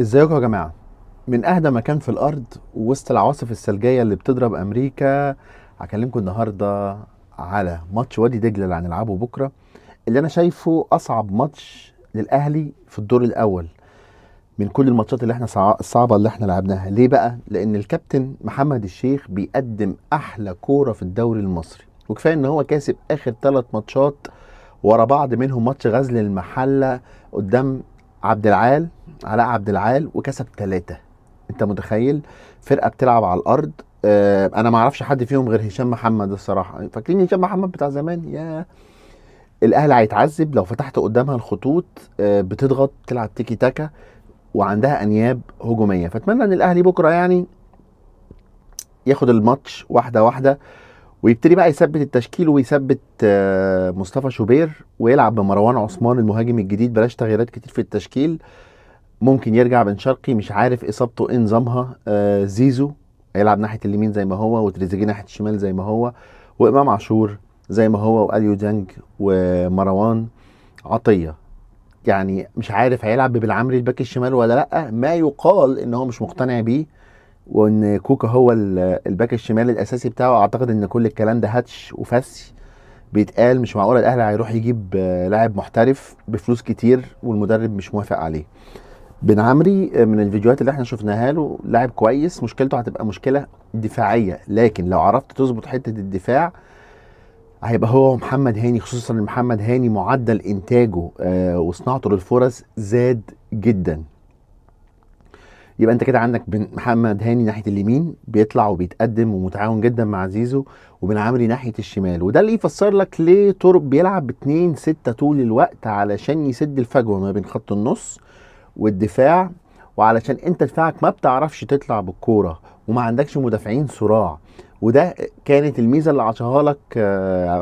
ازيكم يا جماعة؟ من أهدى مكان في الأرض وسط العواصف الثلجية اللي بتضرب أمريكا. هكلمكم النهاردة على ماتش وادي دجلة اللي هنلعبه بكرة، اللي أنا شايفه أصعب ماتش للأهلي في الدور الأول من كل الماتشات اللي احنا الصعبة اللي احنا لعبناها. ليه بقى؟ لأن الكابتن محمد الشيخ بيقدم أحلى كورة في الدوري المصري، وكفاية إن هو كاسب آخر 3 ماتشات ورا بعض، منهم ماتش غزل المحله قدام عبد العال، علاء عبد العال، وكسب 3. انت متخيل؟ فرقه بتلعب على الارض. انا ما اعرفش حد فيهم غير هشام محمد الصراحه. فاكرين هشام محمد بتاع زمان؟ يا الاهلي هيتعذب لو فتحت قدامها الخطوط. بتضغط، تلعب تيكي تاكا، وعندها انياب هجوميه. فاتمنى ان الاهلي بكره يعني ياخد الماتش واحده واحده، ويبتدي بقى يثبت التشكيل ويثبت مصطفى شوبير، ويلعب بمروان عثمان المهاجم الجديد. بلاش تغييرات كتير في التشكيل. ممكن يرجع بن شرقي، مش عارف اصابته ايه نظامها. زيزو هيلعب ناحيه اليمين زي ما هو، وتريزيجيه ناحيه الشمال زي ما هو، وامام عاشور زي ما هو، واليو ديانج، ومروان عطيه. يعني مش عارف هيلعب بالعمري الباك الشمال ولا لا. ما يقال ان هو مش مقتنع بيه، وان كوكا هو الباك الشمال الاساسي بتاعه. اعتقد ان كل الكلام ده هاتش وفسي بيتقال. مش معقوله الاهلي هيروح يجيب لاعب محترف بفلوس كتير والمدرب مش موافق عليه. بن عمري من الفيديوهات اللي احنا شفناها له لاعب كويس، مشكلته هتبقى مشكله دفاعيه، لكن لو عرفت تظبط حته الدفاع هيبقى هو محمد هاني. خصوصا ان محمد هاني معدل انتاجه وصناعته للفرص زاد جدا. يبقى انت كده عندك بن محمد هاني ناحيه اليمين بيطلع وبيتقدم ومتعاون جدا مع زيزو، وبن عمري ناحيه الشمال. وده اللي يفسر لك ليه تورب بيلعب باتنين ستة طول الوقت، علشان يسد الفجوه ما بين خط النص والدفاع، وعلشان انت دفاعك ما بتعرفش تطلع بالكوره وما عندكش مدافعين صراع. وده كانت الميزه اللي عطاها لك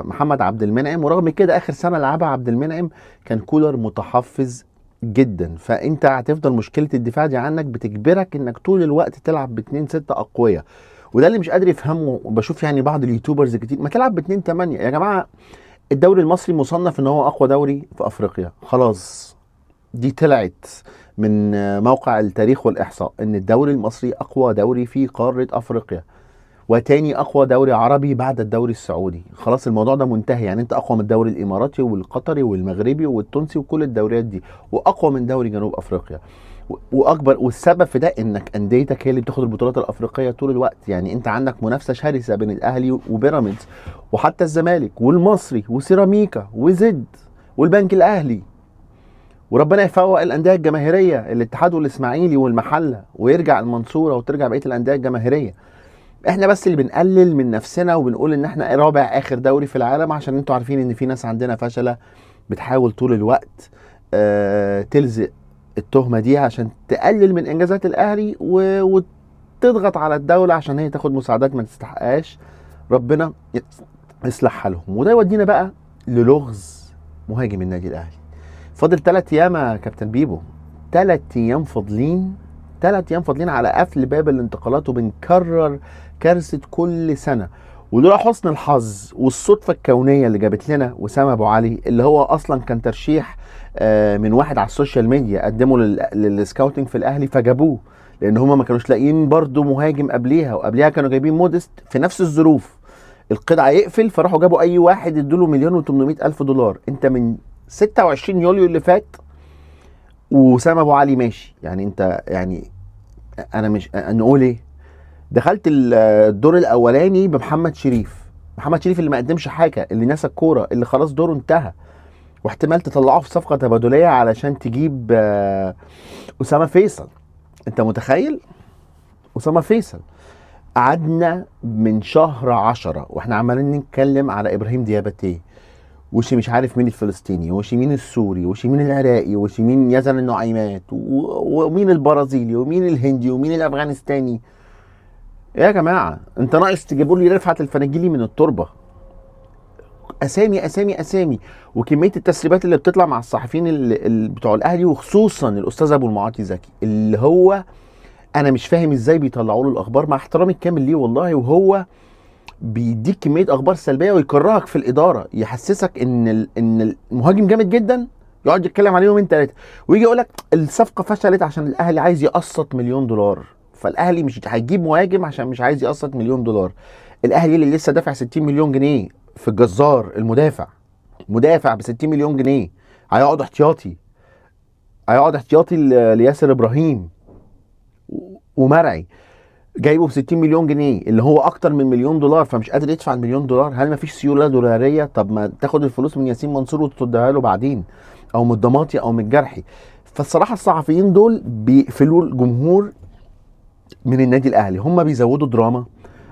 محمد عبد المنعم. ورغم كده اخر سنه لعبها عبد المنعم كان كولر متحفظ جدا. فانت هتفضل مشكله الدفاع دي عنك بتجبرك انك طول الوقت تلعب باتنين ستة اقوياء. وده اللي مش قادر يفهمه. وبشوف يعني بعض اليوتيوبرز كتير، ما تلعب باتنين تمانية يا جماعه. الدوري المصري مصنف ان هو اقوى دوري في افريقيا، خلاص. دي طلعت من موقع التاريخ والإحصاء إن الدوري المصري أقوى دوري في قارة أفريقيا، وتاني أقوى دوري عربي بعد الدوري السعودي. خلاص الموضوع ده منتهي. يعني أنت أقوى من الدوري الإماراتي والقطري والمغربي والتونسي وكل الدوريات دي، وأقوى من دوري جنوب أفريقيا. واكبر والسبب في ده انك انديتك هي اللي بتاخد البطولات الافريقيه طول الوقت. يعني انت عندك منافسه شرسه بين الاهلي وبيراميدز، وحتى الزمالك والمصري وسيراميكا وزد والبنك الاهلي. وربنا يفوق الانديه الجماهيريه، الاتحاد والاسماعيلي والمحله، ويرجع المنصوره وترجع بقيه الانديه الجماهيريه. احنا بس اللي بنقلل من نفسنا وبنقول ان احنا رابع اخر دوري في العالم، عشان انتوا عارفين ان في ناس عندنا فشله بتحاول طول الوقت تلزق التهمه دي عشان تقلل من انجازات الاهلي وتضغط على الدوله عشان هي تاخد مساعدات ما تستحقهاش. ربنا يصلح حالهم. وده يودينا بقى للغز مهاجم النادي الاهلي. فاضل 3 ايام يا كابتن بيبو. 3 ايام فاضلين. 3 ايام فاضلين على قفل باب الانتقالات، وبنكرر كارثة كل سنة. ولولا حسن الحظ والصدفة الكونية اللي جابت لنا وسام ابو علي، اللي هو اصلا كان ترشيح من واحد على السوشيال ميديا قدمه للسكاوتنج في الاهلي فجابوه، لان هما ما كانوش لاقيين برضو مهاجم قبليها، وقبليها كانوا جايبين مودست في نفس الظروف. القطع يقفل فراحوا جابوا اي واحد ادوا له 1,800,000 دولار. انت من 26 يوليو اللي فات وسام ابو علي ماشي. يعني انت يعني انا مش نقول ايه. دخلت الدور الاولاني بمحمد شريف. محمد شريف اللي ما قدمش حاجه، اللي نسى الكوره، اللي خلاص دوره انتهى، واحتمال تطلعه في صفقه تبادليه علشان تجيب اسامه فيصل. انت متخيل؟ اسامه فيصل. قعدنا من شهر 10 واحنا عمالين نتكلم على ابراهيم دياباتي، وشي مش عارف مين الفلسطيني، وشي مين السوري، وشي مين العراقي، وشي مين يزن النعيمات، ومين البرازيلي، ومين الهندي، ومين الافغانستاني. يا جماعه انت ناقص تجيبوا لي رفعت الفناجيلي من التربه. اسامي اسامي اسامي. وكميه التسريبات اللي بتطلع مع الصحفيين بتوع الاهلي، وخصوصا الاستاذ ابو المعاطي زكي، اللي هو انا مش فاهم ازاي بيطلعوا له الاخبار، مع احترامي الكامل ليه والله. وهو بيديك كميه اخبار سلبيه ويكرهك في الاداره، يحسسك ان ان المهاجم جامد جدا يقعد يتكلم عليه يومين ثلاثه، ويجي يقول لك الصفقه فشلت عشان الاهلي عايز يقسط مليون دولار. فالاهلي مش هيجيب مهاجم عشان مش عايز يقسط مليون دولار. الاهلي اللي لسه دافع 60 مليون جنيه في الجزار المدافع، مدافع ب 60 مليون جنيه، هيقعد احتياطي، هيقعد احتياطي لياسر ابراهيم ومرعي، جايبه ب 60 مليون جنيه اللي هو اكتر من مليون دولار، فمش قادر يدفع المليون دولار. هل ما فيش سيوله دولاريه؟ طب ما تاخد الفلوس من ياسين منصور وتديها له بعدين، او من الضماطي او من الجرحي. فالصراحه الصحفيين دول بيقفلوا الجمهور من النادي الاهلي، هم بيزودوا دراما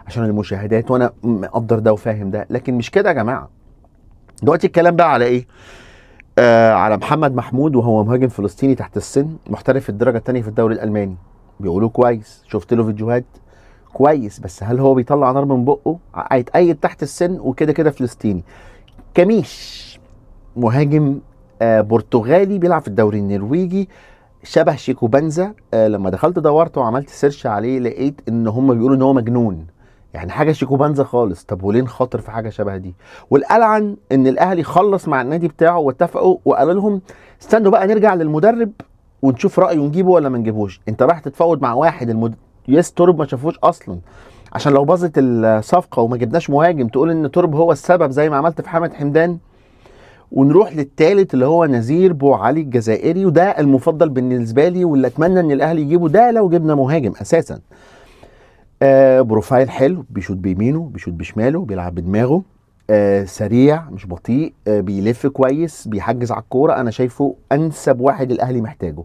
عشان المشاهدات، وانا مقدر ده وفاهم ده، لكن مش كده يا جماعه. دلوقتي الكلام بقى على ايه؟ على محمد محمود، وهو مهاجم فلسطيني تحت السن، محترف في الدرجه الثانيه في الدوري الالماني. بيقولوا كويس، شفت له فيديوهات كويس، بس هل هو بيطلع نار من بقه؟ هيتأيد تحت السن وكده كده فلسطيني. كميش مهاجم برتغالي بيلعب في الدوري النرويجي، شبه شيكو بنزا. لما دخلت دورت وعملت سيرش عليه لقيت ان هم بيقولوا ان هو مجنون، يعني حاجه شيكو بنزا خالص. طب وليه نخاطر في حاجه شبه دي؟ والألعن ان الاهلي خلص مع النادي بتاعه واتفقوا وقالوا لهم استنوا بقى نرجع للمدرب ونشوف رايه نجيبه ولا ما نجيبوش. انت رايح تتفاوض مع واحد ياس تورب ما شافوش اصلا، عشان لو باظت الصفقه وما جبناش مهاجم تقول ان تورب هو السبب زي ما عملت في حامد حمدان. ونروح للثالث اللي هو نزير بو علي الجزائري، وده المفضل بالنسبه لي واللي اتمنى ان الاهلي يجيبه ده لو جبنا مهاجم اساسا. بروفايل حلو، بيشوط بيمينه بيشوط بشماله، بيلعب بدماغه، سريع مش بطيء، بيلف كويس، بيحجز على الكوره. انا شايفه انسب واحد الاهلي محتاجه،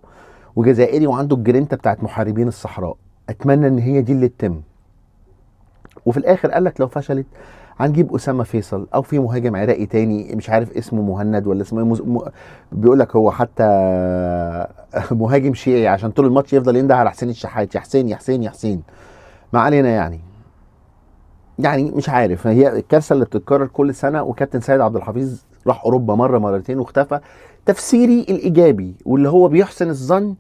وجزائري وعنده الجرينتا بتاعت محاربين الصحراء. اتمنى ان هي دي اللي تتم. وفي الاخر قال لك لو فشلت هنجيب اسامه فيصل، او في مهاجم عراقي تاني مش عارف اسمه مهند ولا اسمه بيقول لك هو حتى مهاجم شيعي عشان طول الماتش يفضل ينده على حسين الشحات، يا حسين يا حسين يا حسين. ما علينا يعني مش عارف، هي الكارثه اللي بتتكرر كل سنه. وكابتن سيد عبد الحفيظ راح اوروبا مره مرتين واختفى. تفسيري الايجابي واللي هو بيحسن الظن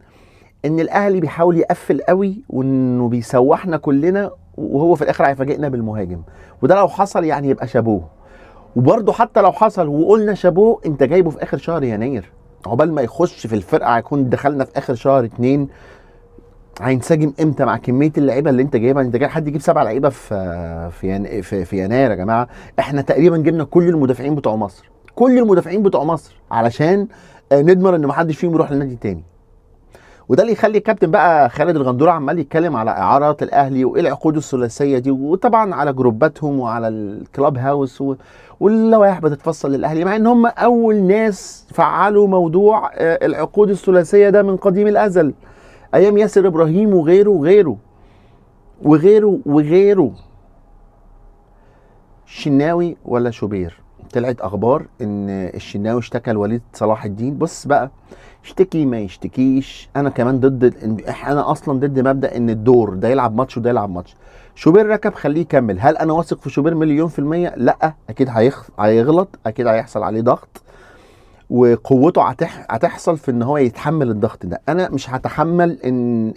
ان الاهلي بيحاول يقفل قوي وانه بيسوحنا كلنا، وهو في الاخر هيفاجئنا بالمهاجم. وده لو حصل يعني يبقى شابوه. وبرضه حتى لو حصل وقلنا شابوه، انت جايبه في اخر شهر يناير، عقبال ما يخش في الفرقه هيكون دخلنا في اخر شهر 2. هينسجم امتى مع كميه اللعيبه اللي انت جايبها؟ انت جاي حد يجيب 7 لعيبه في يناير يا جماعه؟ احنا تقريبا جبنا كل المدافعين بتوع مصر، كل المدافعين بتوع مصر، علشان نضمن ان محدش فيهم يروح لنادي تاني. وده اللي يخلي الكابتن بقى خالد الغندور عمال يتكلم على اعارات الاهلي وايه العقود الثلاثيه دي، وطبعا على جروباتهم وعلى الكلاب هاوس واللوائح بتتفصل للاهلي، مع ان هم اول ناس فعلوا موضوع العقود الثلاثيه ده من قديم الازل، ايام ياسر ابراهيم وغيره وغيره وغيره وغيره. الشناوي ولا شوبير؟ طلعت اخبار ان الشناوي اشتكى لوليد صلاح الدين. بص بقى، اشتكي ما يشتكيش، انا كمان ضد انا اصلا ضد مبدا ان الدور ده يلعب ماتش وده يلعب ماتش. شوبير ركب خليه يكمل. هل انا واثق في شوبير مليون في المية؟ لا، اكيد هيغلط، اكيد هيحصل عليه ضغط، وقوته هتحصل في ان هو يتحمل الضغط ده. انا مش هتحمل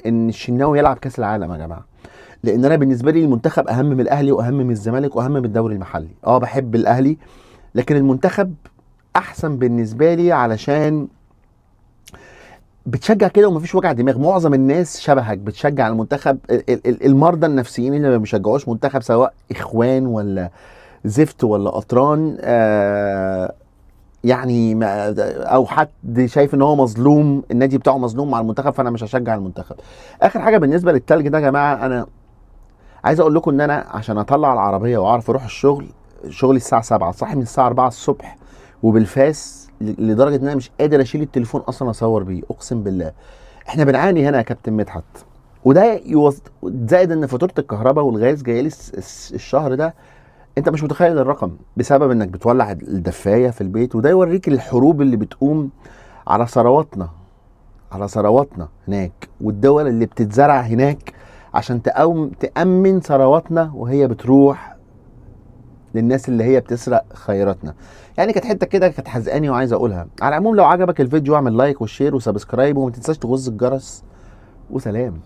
ان الشناوي يلعب كاس العالم يا جماعه، لان انا بالنسبه لي المنتخب اهم من الاهلي واهم من الزمالك واهم من الدوري المحلي. بحب الاهلي، لكن المنتخب احسن بالنسبه لي علشان بتشجع كده ومفيش وجع دماغ. معظم الناس شبهك بتشجع المنتخب. المرضى النفسيين اللي ما بيشجعوش منتخب، سواء اخوان ولا زفت ولا قطران، يعني او حد شايف ان هو مظلوم، النادي بتاعه مظلوم مع المنتخب، فانا مش هشجع المنتخب. اخر حاجه بالنسبه للتلج ده يا جماعه، انا عايز اقول لكم ان انا عشان اطلع العربيه واعرف اروح الشغل، شغلي الساعه 7، صاحي من الساعه 4 الصبح وبالفاس، لدرجه ان انا مش قادر اشيل التليفون اصلا اصور بيه، اقسم بالله. احنا بنعاني هنا يا كابتن مدحت. وده زائد ان فاتوره الكهرباء والغاز جايه لي الشهر ده، انت مش متخيل الرقم، بسبب انك بتولع الدفايه في البيت. وده يوريك الحروب اللي بتقوم على ثرواتنا، على ثرواتنا هناك، والدول اللي بتتزرع هناك عشان تأمن ثرواتنا، وهي بتروح للناس اللي هي بتسرق خيراتنا. يعني كانت حته كده كانت حزقاني وعايز اقولها. على العموم لو عجبك الفيديو اعمل لايك وشير وسبسكرايب، وما تنساش تغز الجرس، وسلام.